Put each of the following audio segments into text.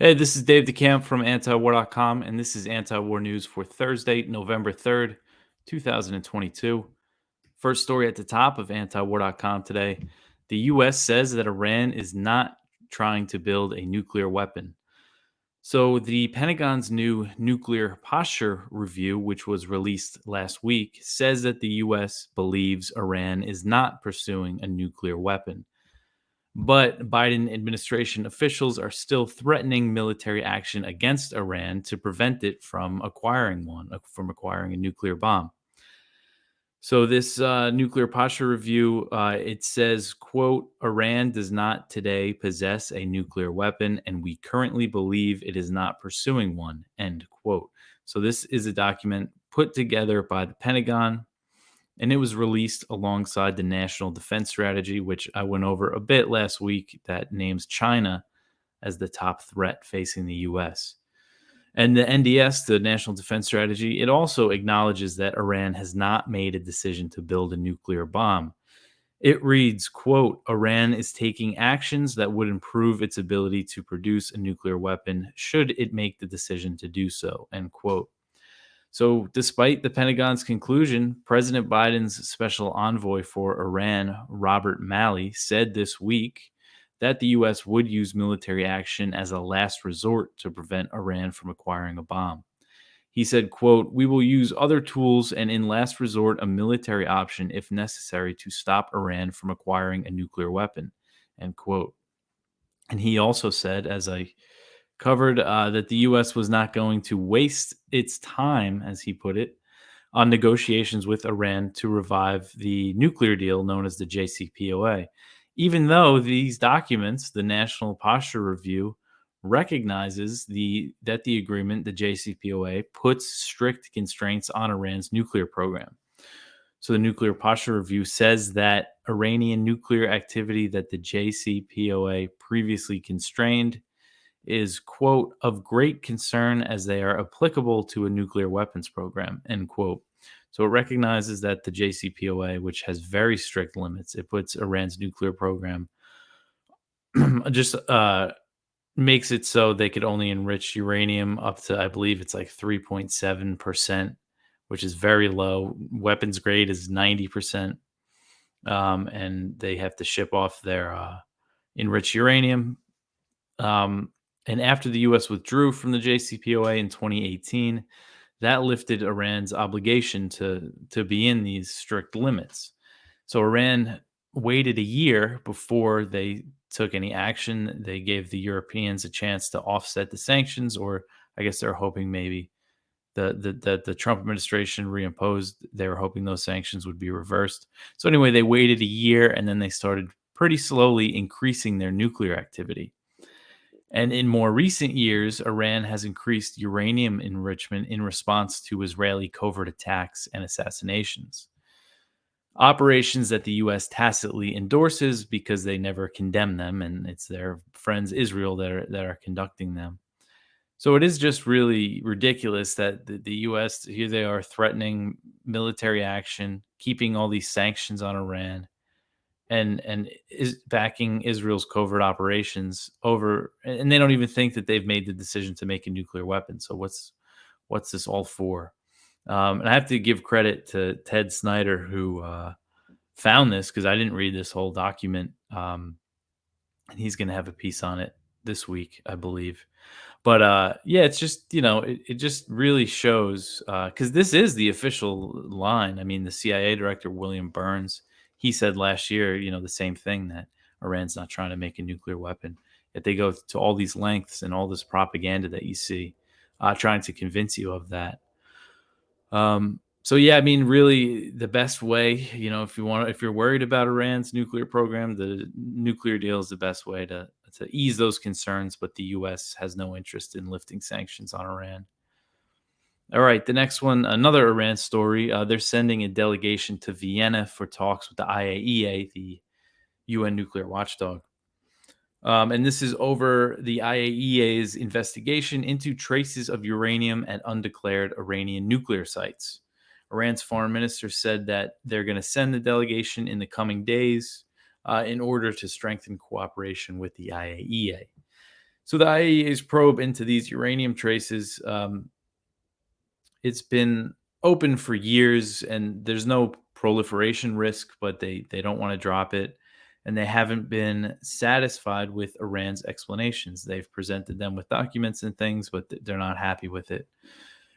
Hey, this is Dave DeCamp from antiwar.com, and this is anti-war news for Thursday, November 3rd, 2022. First story at the top of antiwar.com today. The U.S. says that Iran is not trying to build a nuclear weapon. So, the Pentagon's new nuclear posture review, which was released last week, says that the U.S. believes Iran is not pursuing a nuclear weapon. But Biden administration officials are still threatening military action against Iran to prevent it from acquiring from acquiring a nuclear bomb. So this nuclear posture review, it says, quote, Iran does not today possess a nuclear weapon, and we currently believe it is not pursuing one, end quote. So this is a document put together by the Pentagon, and it was released alongside the National Defense Strategy, which I went over a bit last week, that names China as the top threat facing the U.S. And the NDS, the National Defense Strategy, it also acknowledges that Iran has not made a decision to build a nuclear bomb. It reads, quote, Iran is taking actions that would improve its ability to produce a nuclear weapon should it make the decision to do so, end quote. So, despite the Pentagon's conclusion, President Biden's special envoy for Iran, Robert Malley, said this week that the U.S. would use military action as a last resort to prevent Iran from acquiring a bomb. He said, quote, we will use other tools and in last resort a military option if necessary to stop Iran from acquiring a nuclear weapon, end quote. And he also said, as I covered, that the U.S. was not going to waste its time, as he put it, on negotiations with Iran to revive the nuclear deal known as the JCPOA, even though these documents, the National Posture Review, recognizes that the agreement, the JCPOA, puts strict constraints on Iran's nuclear program. So the Nuclear Posture Review says that Iranian nuclear activity that the JCPOA previously constrained is, quote, of great concern as they are applicable to a nuclear weapons program, end quote. So it recognizes that the JCPOA, which has very strict limits, it puts Iran's nuclear program, just makes it so they could only enrich uranium up to, I believe it's like 3.7%, which is very low. Weapons grade is 90%. And they have to ship off their enriched uranium. And after the U.S. withdrew from the JCPOA in 2018, that lifted Iran's obligation to be in these strict limits. So Iran waited a year before they took any action. They gave the Europeans a chance to offset the sanctions, or I guess they're hoping maybe the Trump administration reimposed. They were hoping those sanctions would be reversed. So anyway, they waited a year, and then they started pretty slowly increasing their nuclear activity. And in more recent years, Iran has increased uranium enrichment in response to Israeli covert attacks and assassinations. Operations that the U.S. tacitly endorses because they never condemn them, and it's their friends Israel that are conducting them. So it is just really ridiculous that the U.S., here they are threatening military action, keeping all these sanctions on Iran, and is backing Israel's covert operations over, and they don't even think that they've made the decision to make a nuclear weapon. So what's this all for? And I have to give credit to Ted Snyder, who found this, because I didn't read this whole document, and he's going to have a piece on it this week, I believe. But yeah, it's just, it just really shows, because this is the official line. I mean, the CIA director, William Burns, he said last year, the same thing, that Iran's not trying to make a nuclear weapon. Yet they go to all these lengths and all this propaganda that you see, trying to convince you of that. So yeah, I mean, really, the best way, if you're worried about Iran's nuclear program, the nuclear deal is the best way to ease those concerns. But the U.S. has no interest in lifting sanctions on Iran. All right, the next one, another Iran story. They're sending a delegation to Vienna for talks with the IAEA, the UN nuclear watchdog. And this is over the IAEA's investigation into traces of uranium at undeclared Iranian nuclear sites. Iran's foreign minister said that they're going to send the delegation in the coming days in order to strengthen cooperation with the IAEA. So the IAEA's probe into these uranium traces, it's been open for years, and there's no proliferation risk, but they don't want to drop it, and they haven't been satisfied with Iran's explanations. They've presented them with documents and things, but they're not happy with it.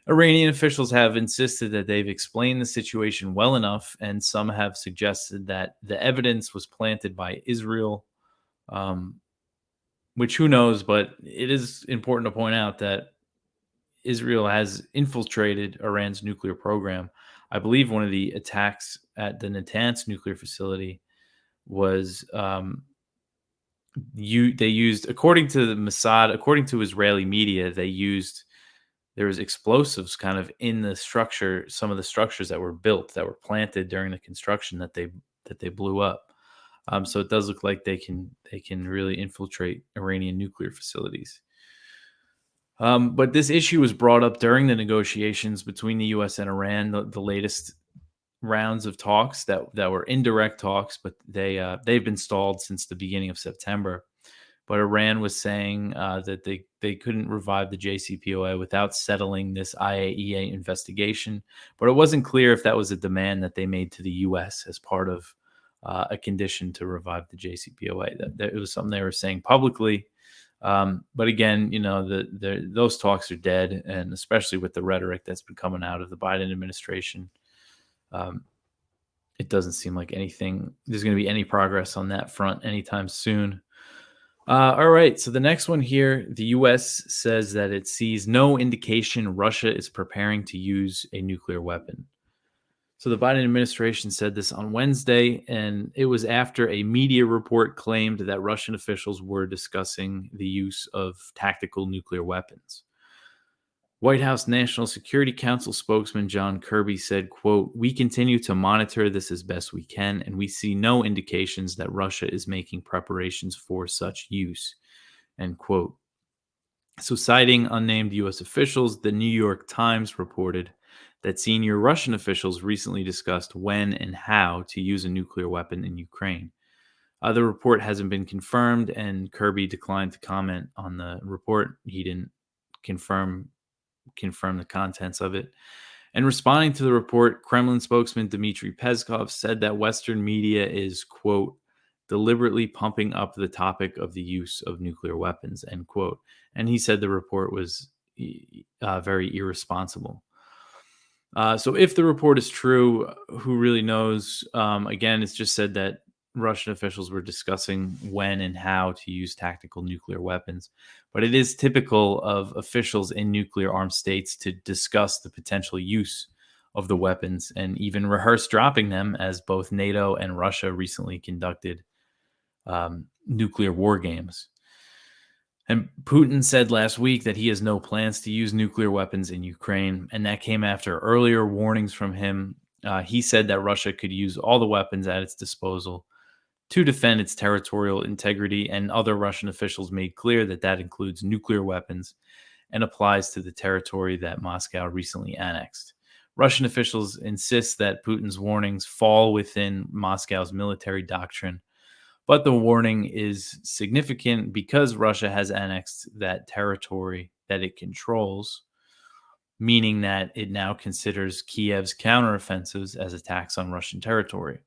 Iranian officials have insisted that they've explained the situation well enough, and some have suggested that the evidence was planted by Israel, um, which who knows, but it is important to point out that Israel has infiltrated Iran's nuclear program. I believe one of the attacks at the Natanz nuclear facility was they used, according to the Mossad, according to Israeli media, there was explosives kind of in the structure, some of the structures that were built, that were planted during the construction, that they blew up. So it does look like they can really infiltrate Iranian nuclear facilities. But this issue was brought up during the negotiations between the U.S. and Iran, the latest rounds of talks that were indirect talks, but they've been stalled since the beginning of September. But Iran was saying that they couldn't revive the JCPOA without settling this IAEA investigation. But it wasn't clear if that was a demand that they made to the U.S. as part of a condition to revive the JCPOA. That it was something they were saying publicly. But again, those talks are dead, and especially with the rhetoric that's been coming out of the Biden administration, it doesn't seem like there's going to be any progress on that front anytime soon. All right, so the next one here, the U.S. says that it sees no indication Russia is preparing to use a nuclear weapon. So the Biden administration said this on Wednesday, and it was after a media report claimed that Russian officials were discussing the use of tactical nuclear weapons. White House National Security Council spokesman John Kirby said, quote, "We continue to monitor this as best we can, and we see no indications that Russia is making preparations for such use," end quote. So citing unnamed U.S. officials, the New York Times reported that senior Russian officials recently discussed when and how to use a nuclear weapon in Ukraine. The report hasn't been confirmed, and Kirby declined to comment on the report. He didn't confirm the contents of it. And responding to the report, Kremlin spokesman Dmitry Peskov said that Western media is, quote, "deliberately pumping up the topic of the use of nuclear weapons," end quote. And he said the report was very irresponsible. So if the report is true, who really knows? Again, it's just said that Russian officials were discussing when and how to use tactical nuclear weapons. But it is typical of officials in nuclear armed states to discuss the potential use of the weapons and even rehearse dropping them, as both NATO and Russia recently conducted nuclear war games. And Putin said last week that he has no plans to use nuclear weapons in Ukraine, and that came after earlier warnings from him. He said that Russia could use all the weapons at its disposal to defend its territorial integrity, and other Russian officials made clear that that includes nuclear weapons and applies to the territory that Moscow recently annexed. Russian officials insist that Putin's warnings fall within Moscow's military doctrine, but the warning is significant because Russia has annexed that territory that it controls, meaning that it now considers Kiev's counteroffensives as attacks on Russian territory.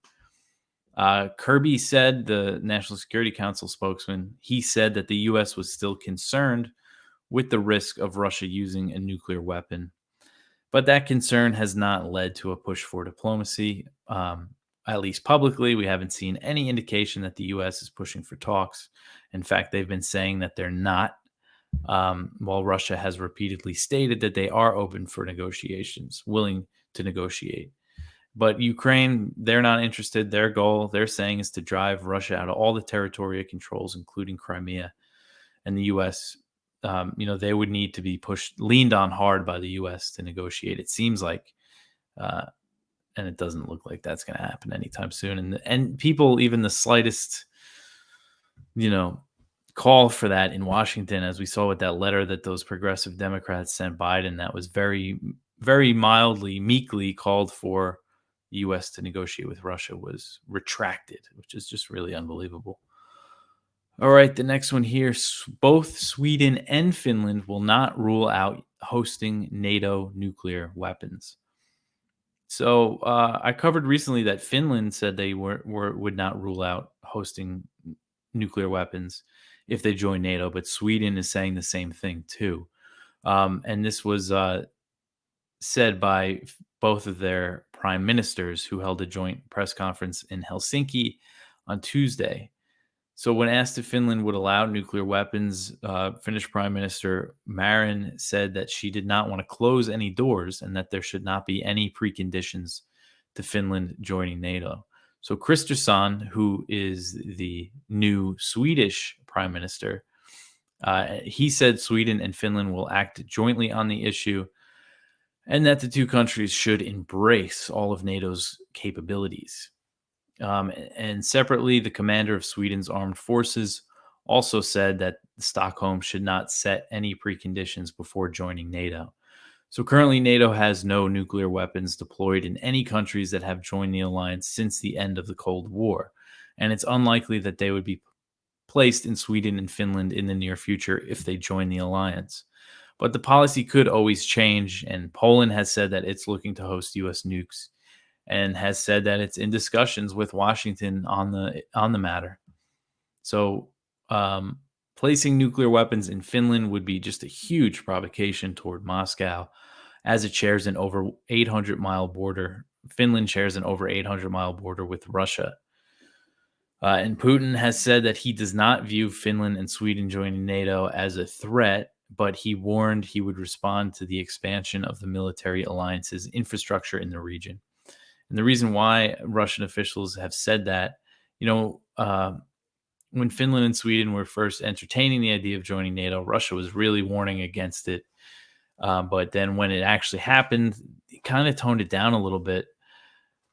Kirby said, the National Security Council spokesman, he said that the U.S. was still concerned with the risk of Russia using a nuclear weapon, but that concern has not led to a push for diplomacy. At least publicly, we haven't seen any indication that the U.S. is pushing for talks. In fact, they've been saying that they're not, while Russia has repeatedly stated that they are open for negotiations, willing to negotiate. But Ukraine, they're not interested. Their goal, they're saying, is to drive Russia out of all the territory it controls, including Crimea. And the U.S., they would need to be leaned on hard by the U.S. to negotiate. It seems like, and it doesn't look like that's going to happen anytime soon. And people, even the slightest, call for that in Washington, as we saw with that letter that those progressive Democrats sent Biden, that was very, very mildly, meekly called for the U.S. to negotiate with Russia, was retracted, which is just really unbelievable. All right, the next one here. Both Sweden and Finland will not rule out hosting NATO nuclear weapons. So I covered recently that Finland said they would not rule out hosting nuclear weapons if they join NATO, but Sweden is saying the same thing too. And this was said by both of their prime ministers who held a joint press conference in Helsinki on Tuesday. So, when asked if Finland would allow nuclear weapons, Finnish Prime Minister Marin said that she did not want to close any doors and that there should not be any preconditions to Finland joining NATO. So, Kristersson, who is the new Swedish Prime Minister, he said Sweden and Finland will act jointly on the issue and that the two countries should embrace all of NATO's capabilities. And separately, the commander of Sweden's armed forces also said that Stockholm should not set any preconditions before joining NATO. So currently, NATO has no nuclear weapons deployed in any countries that have joined the alliance since the end of the Cold War. And it's unlikely that they would be placed in Sweden and Finland in the near future if they join the alliance. But the policy could always change, and Poland has said that it's looking to host U.S. nukes and has said that it's in discussions with Washington on the matter. So, placing nuclear weapons in Finland would be just a huge provocation toward Moscow, as it shares an over 800-mile border. Finland shares an over 800-mile border with Russia. And Putin has said that he does not view Finland and Sweden joining NATO as a threat, but he warned he would respond to the expansion of the military alliance's infrastructure in the region. And the reason why Russian officials have said that, when Finland and Sweden were first entertaining the idea of joining NATO, Russia was really warning against it. But then when it actually happened, it kind of toned it down a little bit,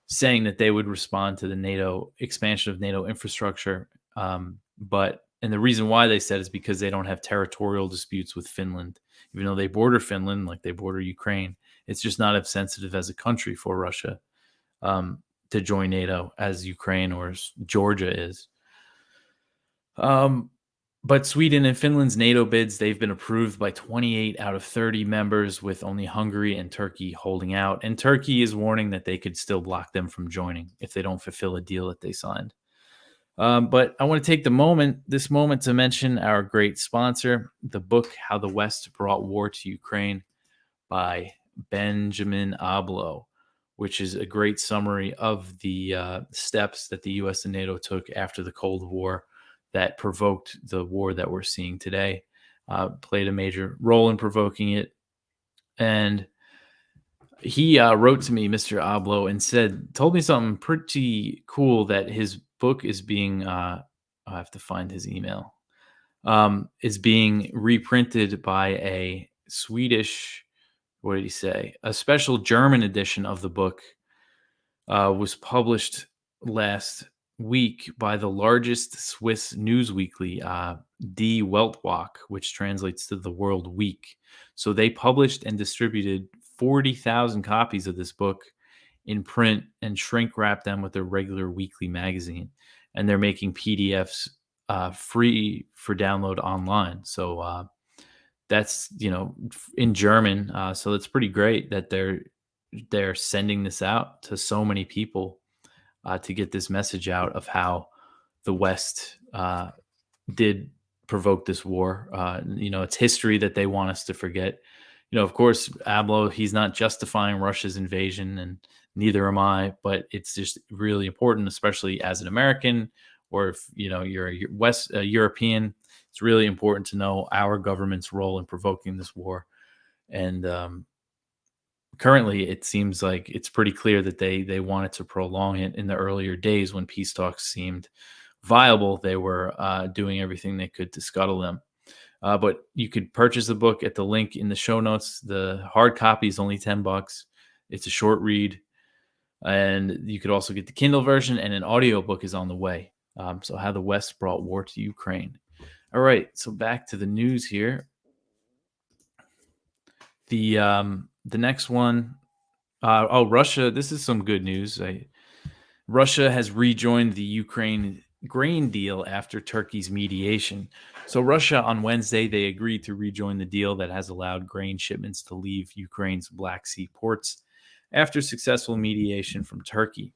saying that they would respond to the NATO expansion of NATO infrastructure. And the reason why they said is because they don't have territorial disputes with Finland, even though they border Finland like they border Ukraine. It's just not as sensitive as a country for Russia to join NATO as Ukraine or Georgia is. But Sweden and Finland's NATO bids, they've been approved by 28 out of 30 members, with only Hungary and Turkey holding out. And Turkey is warning that they could still block them from joining if they don't fulfill a deal that they signed. But I want to take this moment to mention our great sponsor, the book, How the West Brought War to Ukraine by Benjamin Abloh, which is a great summary of the steps that the U.S. and NATO took after the Cold War that provoked the war that we're seeing today, played a major role in provoking it. And he wrote to me, Mr. Abloh, and told me something pretty cool, that his book is being, I have to find his email, is being reprinted by a Swedish, what did he say? A special German edition of the book was published last week by the largest Swiss news weekly, Die Weltwoche, which translates to the World Week. So they published and distributed 40,000 copies of this book in print and shrink wrap them with their regular weekly magazine. And they're making PDFs free for download online. So that's, in German. So it's pretty great that they're sending this out to so many people to get this message out of how the West did provoke this war. It's history that they want us to forget. Of course, Abloh, he's not justifying Russia's invasion, and neither am I, but it's just really important, especially as an American, or if you're a West European, it's really important to know our government's role in provoking this war. And currently, it seems like it's pretty clear that they wanted to prolong it. In the earlier days when peace talks seemed viable, they were doing everything they could to scuttle them. But you could purchase the book at the link in the show notes. The hard copy is only $10. It's a short read. And you could also get the Kindle version, and an audiobook is on the way. So How the West Brought War to Ukraine. All right, so back to the news here. The next one, Russia. This is some good news. Russia has rejoined the Ukraine grain deal after Turkey's mediation. So Russia on Wednesday, they agreed to rejoin the deal that has allowed grain shipments to leave Ukraine's Black Sea ports after successful mediation from Turkey.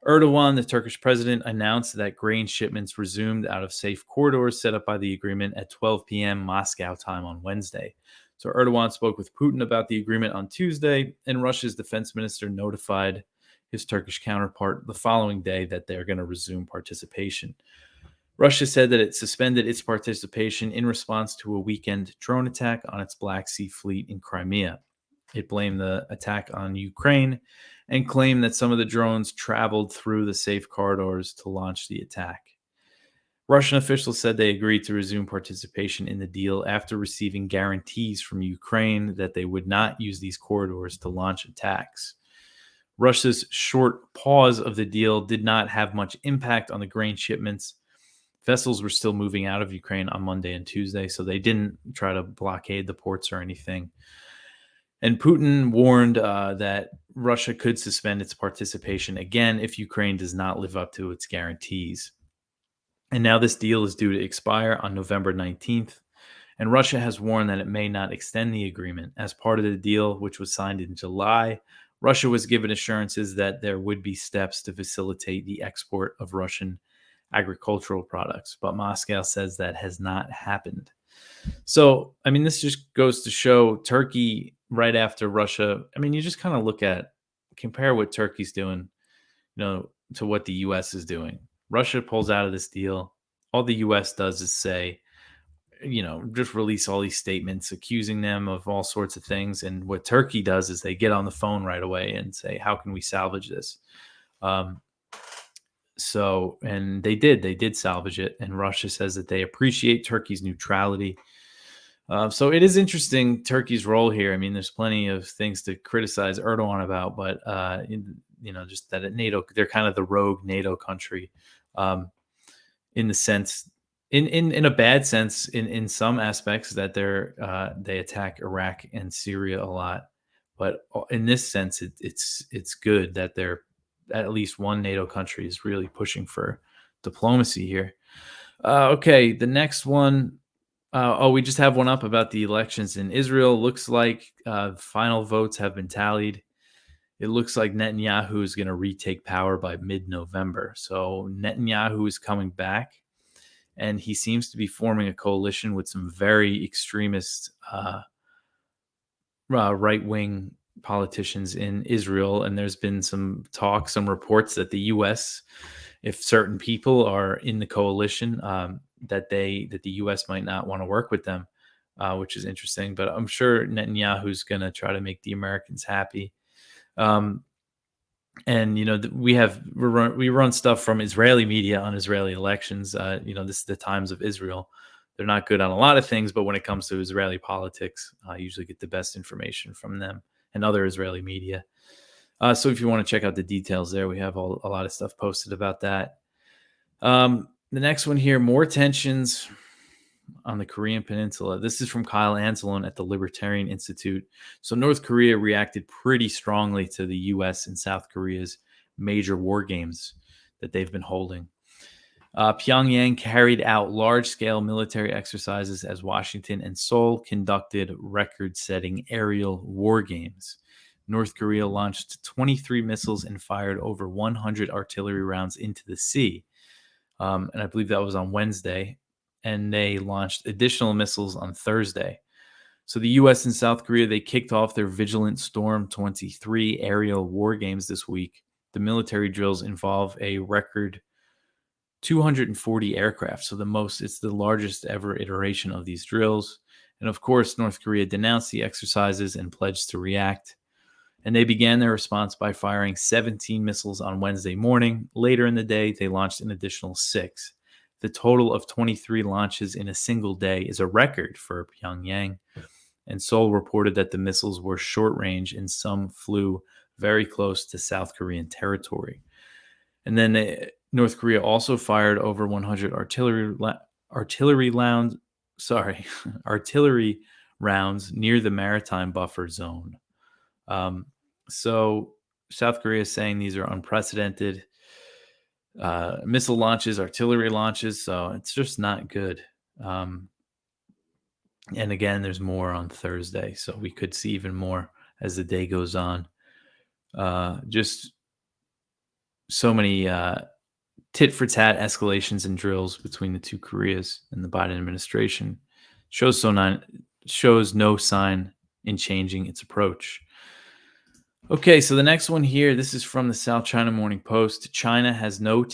Erdogan, the Turkish president, announced that grain shipments resumed out of safe corridors set up by the agreement at 12 p.m. Moscow time on Wednesday. So Erdogan spoke with Putin about the agreement on Tuesday, and Russia's defense minister notified his Turkish counterpart the following day that they're going to resume participation. Russia said that it suspended its participation in response to a weekend drone attack on its Black Sea fleet in Crimea. It blamed the attack on Ukraine and claimed that some of the drones traveled through the safe corridors to launch the attack. Russian officials said they agreed to resume participation in the deal after receiving guarantees from Ukraine that they would not use these corridors to launch attacks. Russia's short pause of the deal did not have much impact on the grain shipments. Vessels were still moving out of Ukraine on Monday and Tuesday, so they didn't try to blockade the ports or anything. And Putin warned that Russia could suspend its participation again if Ukraine does not live up to its guarantees. And now this deal is due to expire on November 19th, and Russia has warned that it may not extend the agreement. As part of the deal, which was signed in July, Russia was given assurances that there would be steps to facilitate the export of Russian agricultural products, but Moscow says that has not happened. So, I mean, this just goes to show Turkey right after Russia. I mean, you just kind of compare what Turkey's doing, to what the U.S. is doing. Russia pulls out of this deal. All the U.S. does is say, just release all these statements accusing them of all sorts of things. And what Turkey does is they get on the phone right away and say, how can we salvage this? And they did salvage it. And Russia says that they appreciate Turkey's neutrality. So it is interesting, Turkey's role here. I mean, there's plenty of things to criticize Erdogan about, but, just that at NATO, they're kind of the rogue NATO country, in the sense, in a bad sense, in some aspects that they attack Iraq and Syria a lot. But in this sense, it's good that they're at least one NATO country is really pushing for diplomacy here. Okay, the next one. We just have one up about the elections in Israel. Looks like final votes have been tallied. It looks like Netanyahu is going to retake power by mid-November. So Netanyahu is coming back, and he seems to be forming a coalition with some very extremist right-wing politicians in Israel. And there's been some reports that the U.S., if certain people are in the coalition, that the U.S. might not want to work with them, which is interesting. But I'm sure Netanyahu's going to try to make the Americans happy. And we run stuff from Israeli media on Israeli elections. This is the Times of Israel. They're not good on a lot of things, but when it comes to Israeli politics, I usually get the best information from them and other Israeli media. So if you want to check out the details there, we have a lot of stuff posted about that. The next one here, more tensions on the Korean Peninsula. This is from Kyle Anzalone at the Libertarian Institute. So North Korea reacted pretty strongly to the U.S. and South Korea's major war games that they've been holding. Pyongyang carried out large-scale military exercises as Washington and Seoul conducted record-setting aerial war games. North Korea launched 23 missiles and fired over 100 artillery rounds into the sea. And I believe that was on Wednesday. And they launched additional missiles on Thursday. So the U.S. and South Korea, they kicked off their Vigilant Storm 23 aerial war games this week. The military drills involve a record 240 aircraft. So it's the largest ever iteration of these drills. And of course, North Korea denounced the exercises and pledged to react. And they began their response by firing 17 missiles on Wednesday morning. Later in the day, they launched an additional 6. The total of 23 launches in a single day is a record for Pyongyang. And Seoul reported that the missiles were short range and some flew very close to South Korean territory. And then North Korea also fired over 100 artillery rounds near the maritime buffer zone. So South Korea is saying these are unprecedented. missile launches, artillery launches. So it's just not good. Um, and again, there's more on Thursday, so we could see even more as the day goes on. Just so many tit for tat escalations and drills between the two Koreas and the Biden administration shows no sign in changing its approach. Okay, so the next one here, this is from the South China Morning Post. China has no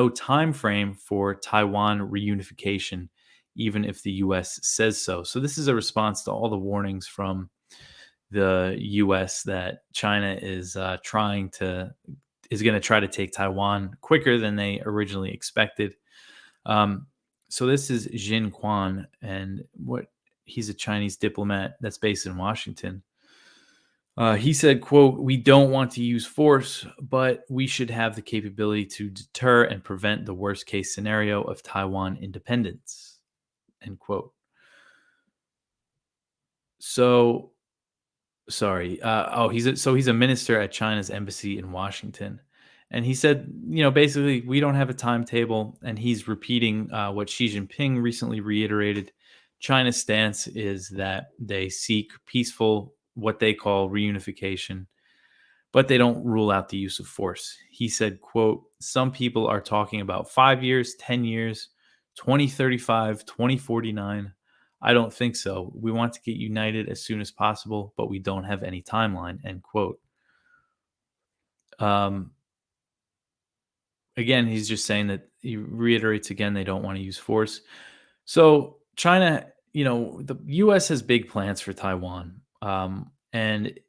time frame for Taiwan reunification, even if the U.S. says so. So this is a response to all the warnings from the U.S. that China is going to try to take Taiwan quicker than they originally expected. So this is Jin Quan, and he's a Chinese diplomat that's based in Washington. He said, quote, "We don't want to use force, but we should have the capability to deter and prevent the worst case scenario of Taiwan independence," end quote. So, sorry. He's a minister at China's embassy in Washington. And he said, basically, we don't have a timetable. And he's repeating what Xi Jinping recently reiterated. China's stance is that they seek peaceful, what they call reunification, but they don't rule out the use of force. He said, quote, "Some people are talking about 5 years, 10 years, 2035, 2049. I don't think so. We want to get united as soon as possible, but we don't have any timeline," end quote. Um, Again, he's just saying that he reiterates again they don't want to use force. So China, the U.S. has big plans for Taiwan, and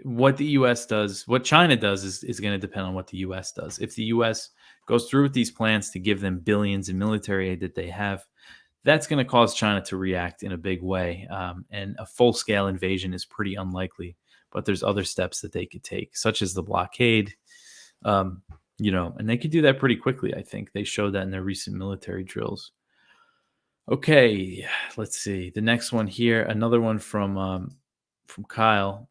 what China does is going to depend on what the U.S. does. If the U.S. goes through with these plans to give them billions in military aid that they have, that's going to cause China to react in a big way, and a full-scale invasion is pretty unlikely. But there's other steps that they could take, such as the blockade. And they could do that pretty quickly. I think they showed that in their recent military drills. Okay, let's see. The next one here, another one from Kyle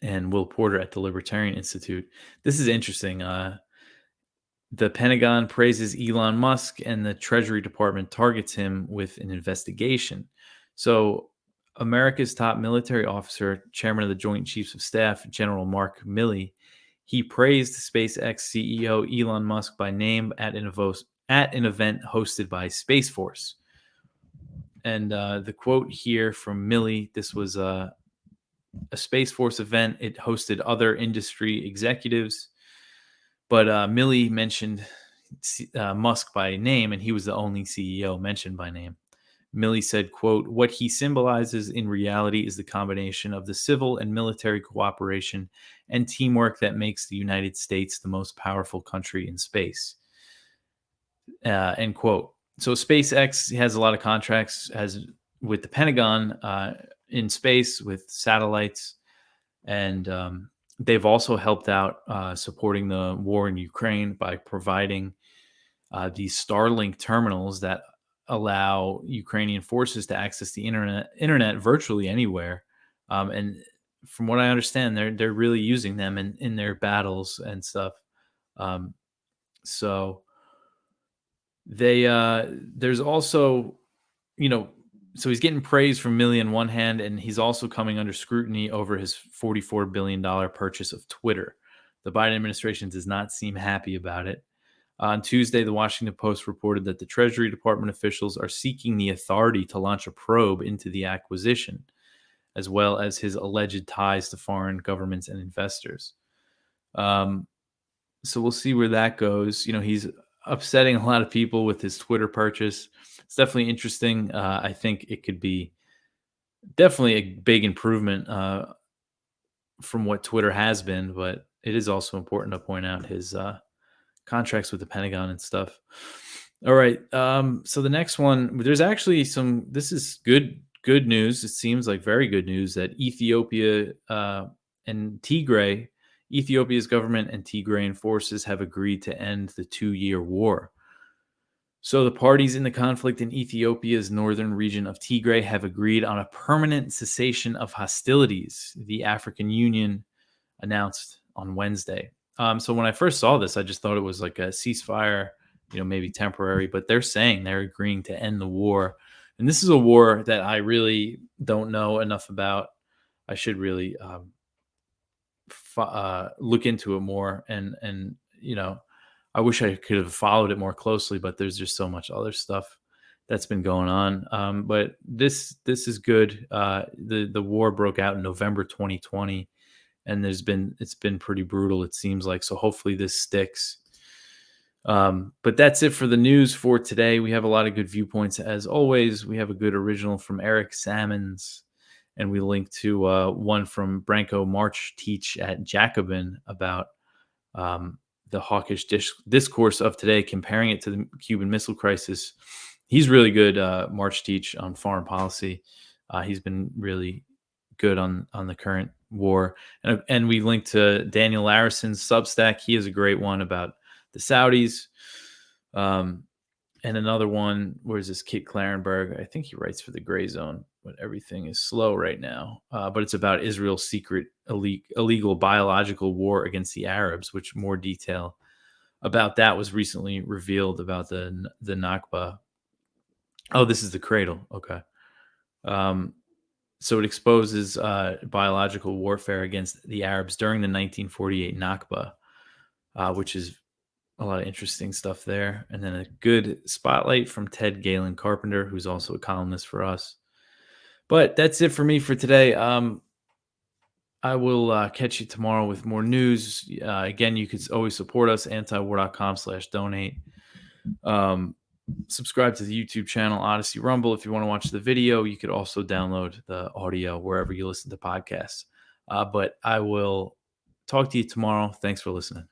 and Will Porter at the Libertarian Institute. This is interesting. The Pentagon praises Elon Musk and the Treasury Department targets him with an investigation. So America's top military officer, chairman of the Joint Chiefs of Staff, General Mark Milley, he praised SpaceX CEO Elon Musk by name at an event hosted by Space Force. And the quote here from Milley, this was a Space Force event. It hosted other industry executives, but Milley mentioned Musk by name, and he was the only CEO mentioned by name. Milley said, quote, "What he symbolizes in reality is the combination of the civil and military cooperation and teamwork that makes the United States the most powerful country in space," end quote. So SpaceX has a lot of contracts with the Pentagon in space with satellites, and they've also helped out supporting the war in Ukraine by providing these Starlink terminals that allow Ukrainian forces to access the internet virtually anywhere. And from what I understand, they're really using them in their battles and stuff. So there's also, so he's getting praise from Milley on one hand, and he's also coming under scrutiny over his $44 billion purchase of Twitter. The Biden administration does not seem happy about it. On Tuesday, the Washington Post reported that the Treasury Department officials are seeking the authority to launch a probe into the acquisition, as well as his alleged ties to foreign governments and investors. So we'll see where that goes. He's upsetting a lot of people with his Twitter purchase. It's definitely interesting. I think it could be definitely a big improvement from what Twitter has been, but it is also important to point out his contracts with the Pentagon and stuff. All right. So the next one, there's actually this is good news. It seems like very good news that Ethiopia and Ethiopia's government and Tigrayan forces have agreed to end the 2-year war. So the parties in the conflict in Ethiopia's northern region of Tigray have agreed on a permanent cessation of hostilities, the African Union announced on Wednesday. So when I first saw this, I just thought it was like a ceasefire, maybe temporary, but they're saying they're agreeing to end the war. And this is a war that I really don't know enough about. I should really look into it more, and I wish I could have followed it more closely, but there's just so much other stuff that's been going on. But this is good. The war broke out in November 2020, and it's been pretty brutal. It seems like, so. Hopefully this sticks. But that's it for the news for today. We have a lot of good viewpoints as always. We have a good original from Eric Salmons, and we link to one from Branko March Teach at Jacobin about the hawkish discourse of today, comparing it to the Cuban Missile Crisis. He's really good, March Teach, on foreign policy. He's been really good on the current war. And we linked to Daniel Larison's Substack. He has a great one about the Saudis. And another one, where's this Kit Clarenberg? I think he writes for the Gray Zone, but everything is slow right now. But it's about Israel's secret illegal biological war against the Arabs, which more detail about that was recently revealed about the Nakba. Oh, this is the Cradle. Okay. So it exposes biological warfare against the Arabs during the 1948 Nakba, which is a lot of interesting stuff there. And then a good spotlight from Ted Galen Carpenter, who's also a columnist for us. But that's it for me for today. I will catch you tomorrow with more news. Again, you could always support us, antiwar.com/donate. Subscribe to the YouTube channel, Odyssey Rumble. If you want to watch the video, you could also download the audio wherever you listen to podcasts. But I will talk to you tomorrow. Thanks for listening.